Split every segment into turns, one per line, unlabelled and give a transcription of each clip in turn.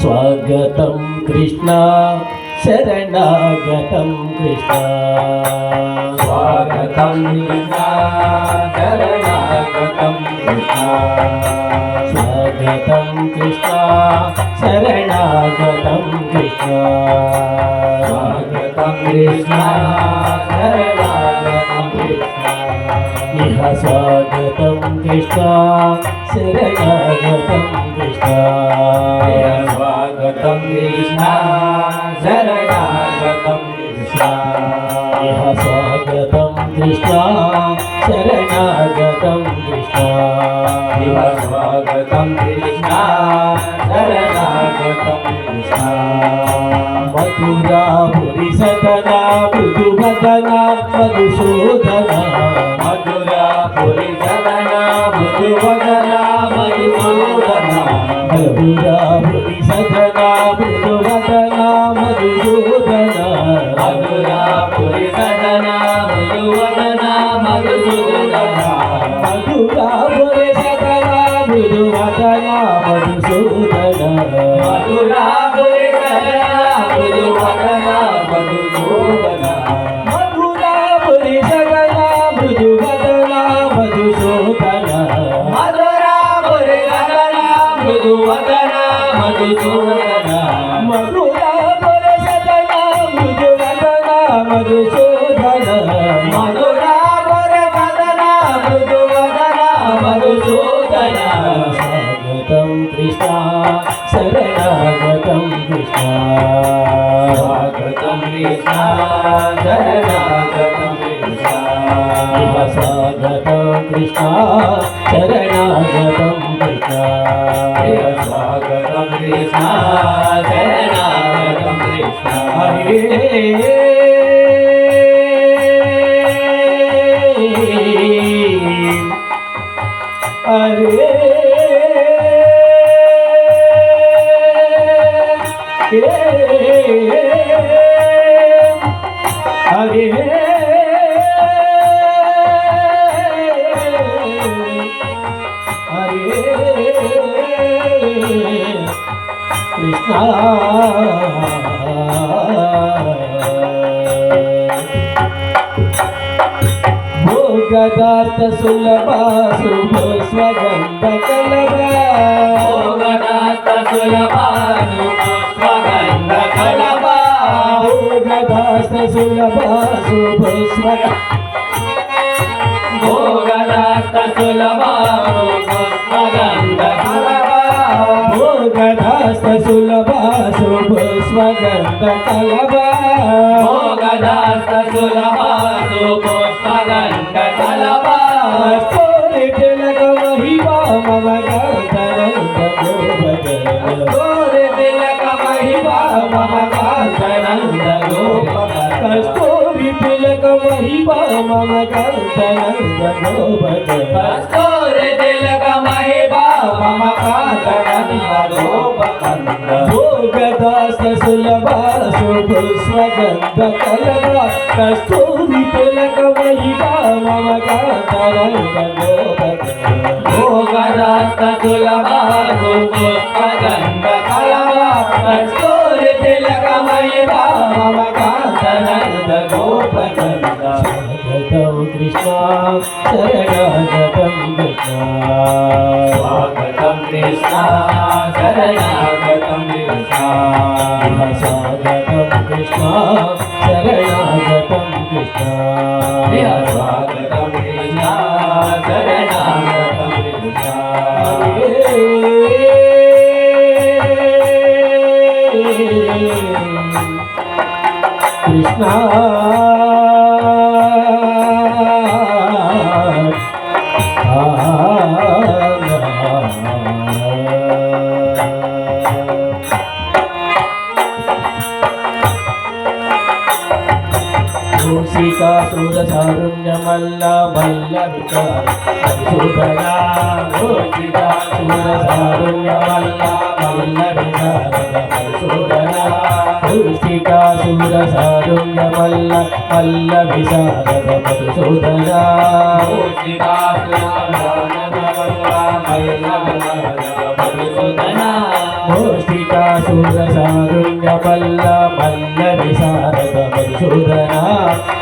स्वागतं कृष्ण शरणागतं कृष्ण
स्वागतं कृष्ण शरणागतं कृष्ण
स्वागतं कृष्ण शरणागतं कृष्ण
स्वागतं कृष्ण शरणागतं कृष्ण
इह स्वागतं कृष्ण शरणागतं कृष्ण
स्वागतं कृष्ण शरणागतं कृष्ण
इह स्वागतं कृष्ण शरणागतं कृष्ण
इह स्वागतं कृष्ण शरणागतं कृष्ण
मधुरापुरी सदना मृदुवदना मधुसूदना
मधुरापुरी सदना मधुवदना मधुसूदना
मधुरापुरी सदना मृदुवदना मधुसूदना
मधुरापुरी सदना मधुवदना मधुसूदना
मधुरापुरी सदना मृदुवदना मधुसूदना
मधुरापुरी सदना मधुवदना मधुसूदना
मधुरापुरी सदना मृदुवदना मधुसूदना
मधुरापुरी सदना मधुवदना मधुसूदना
मधुरापुरी सदना मृदुवदना मधुसूदना
मधुरापुरी सदना मधुवदना मधुसूदना
स्वागतं कृष्ण शरणागतं कृष्ण
स्वागतं कृष्ण शरणागतं कृष्ण
इह स्वागतं कृष्ण शरणागतं कृष्ण
स्वागतं कृष्ण शरणागतं कृष्ण
हरे हरे कृष्ण भोगदात सुलभ शुभ स्वगंध कलवा
भोगदात सुलभानु स्वगंध कलवा
भोगदात सुलभ शुभ स्वगंध
भोगदात सुलभानु स्वगंध कलवा
भोगदात सुलभ शुभ स्वगंध कलवा
भोगदात सुलभानु स्वगंध कलवा
तोरे तिलक महिमा मम गांधरंग गोपगण
तोरे तिलक महिमा मम कांतनंद गोपगण
कस्तूरी तिलक महिमा मम गांधरंग गोपगण
कस्तूरी तिलक महिमा मम कांतनंद गोपगण
भोगदास सुलभ शुभ स्वगंध कलवा कस्तूरी तिलक महिमा मम गांधरंग गोपगण
भोगदास सुलभानु स्वगंध कलवा कस्तूरी तिलक महिमा मम कांतनंद गोपगण
स्वागतं कृष्ण शरणागतं कृष्ण
स्वागतं कृष्ण शरणागतं कृष्ण
स्वागतं कृष्ण शरणागतं कृष्ण
स्वागतं कृष्ण शरणागतं कृष्ण
कृष्ण मूषिका మూషికాసురసారుణ్య మల్ల మల్ల వికార మధుసూదనా మూషికాసురసారుణ్య మల్ల మల్ల వికార మధుసూదనా మూషికాసురసారుణ్య మల్ల మల్ల విశారద మధుసూదనా మూషికాసురసారుణ్య మల్ల మల్ల విశారద మధుసూదనా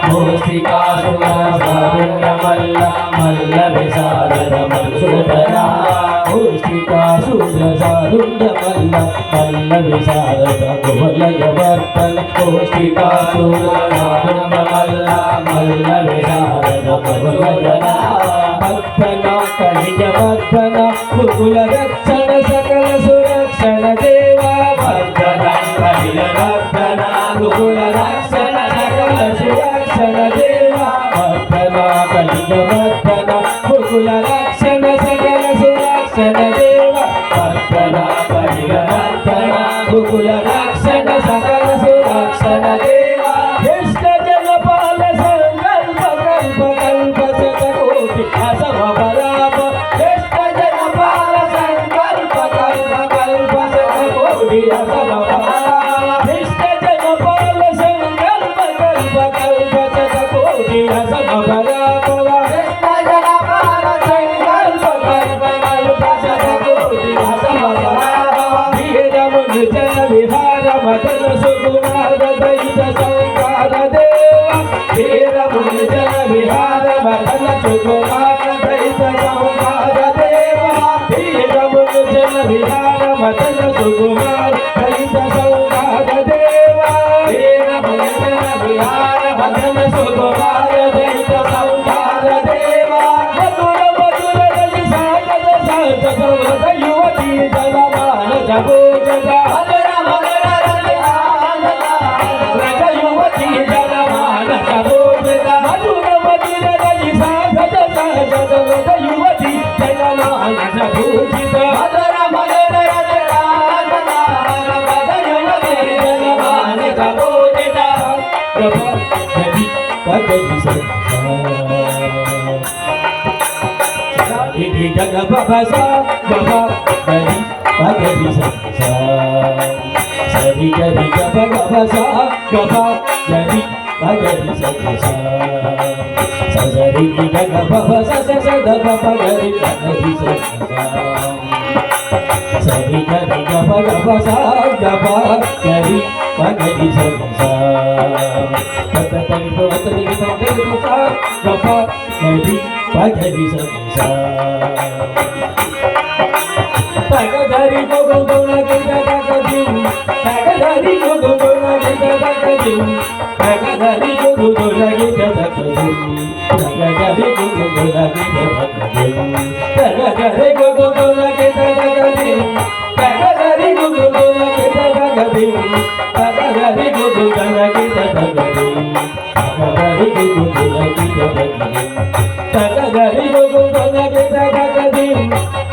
మూషికాసురసారుణ్య మల్ల మల్ల విశారద మధుసూదనా మూషికాసురసారుణ్య మల్ల మల్ల విశారద కువలయవర్తన మూషికాసురసారుణ్య మల్ల మల్ల విశారద కువలయనా భక్తన కలియవర్తన ముకుల రక్షణ సకల సురక్షణ దేవా భక్తన కలియవర్తన ముకుల రక్షణ సకల సురక్షణ దేవా భక్తన కలియవర్తన ముకుల రక్షణ సకల సురక్షణ దేవా భక్తన కలియవర్తన ముకుల రక్షణ సకల సురక్షణ దేవా ఇష్ట జనపాల సంకల్ప కల్ప కల్ప శతకోటి అసమ పరాప ఇష్ట జనపాల సంకల్ప కల్ప కల్ప శతకోటి అసమ పరాప ఇష్ట జనపాల సంకల్ప కల్ప కల్ప శతకోటి అసమ పరాప ఇష్ట జనపాల సంకల్ప కల్ప కల్ప శతకోటి అసమ పరాప వీరముని జన విహార మదన సుకుమార దైత సంకార దేవ వీరముని జన విహార మదన సుకుమార దైత సంకార దేవ వీరముని జన విహార మదన సుకుమార దైత సంకార దేవ వీరముని జన విహార మదన సుకుమార దైత సంకార దేవ మధుర మధుర రజ సాగర సాగర యువతి జలమాన జగోజగ మధుర మధుర రజ యువతి జలమాన జగోజగ మధుర మధుర రజ సాగర సాగర యువతి జలమాన జగోజిత మధుర మధుర రజ యువతి జలమాన జగోజిత గప గది పగది ఇది జగ బబస గబ గది పగది సరి గది గబ గబస గబ గది పగది సరి జగ బబస స గబ పగది పగది సరి గది గబ గబస గబ గది పగది తత తరి తరి తరి గబ గది పగది తగదరి గోగోన గిద తగదిం తగదరి గోగోన గిద తగదిం తగదరి గోగోన గిద తగదిం తగదరి గోగోన గిద తగదిం తగదరి గోగోన గిద తగదిం తగదరి గోగోన గిద తగదిం తగదరి గోగోన గిద తగదిం తగదరి గోగోన గిద తగదిం తగదరి గోగోన గిద తగదిం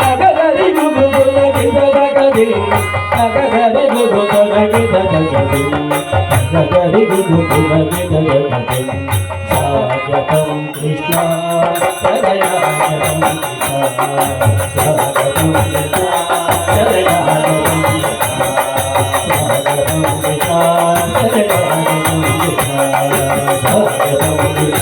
తగదరి గోగోన గిద తగదిం తగదరి గోగోన గిద తగదిం తగదరి గోగోన గిద తగదిం స్వాగతం కృష్ణ శరణాగతం స్వాగతం కృష్ణ శరణాగతం స్వాగతం కృష్ణ శరణాగతం స్వాగతం కృష్ణ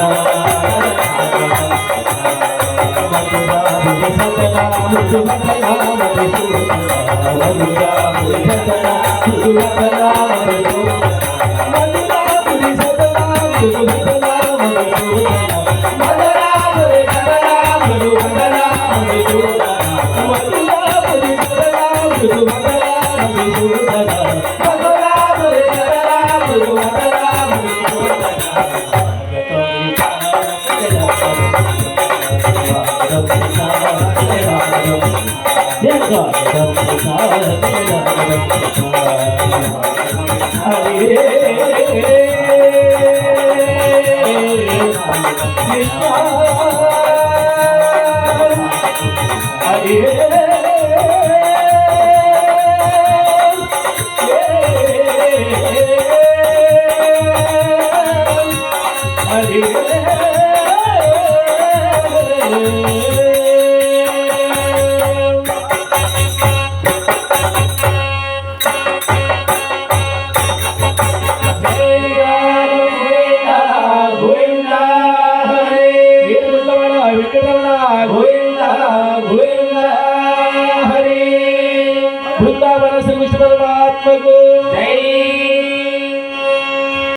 Hare वृंदावन श्री कृष्ण परमात्मा को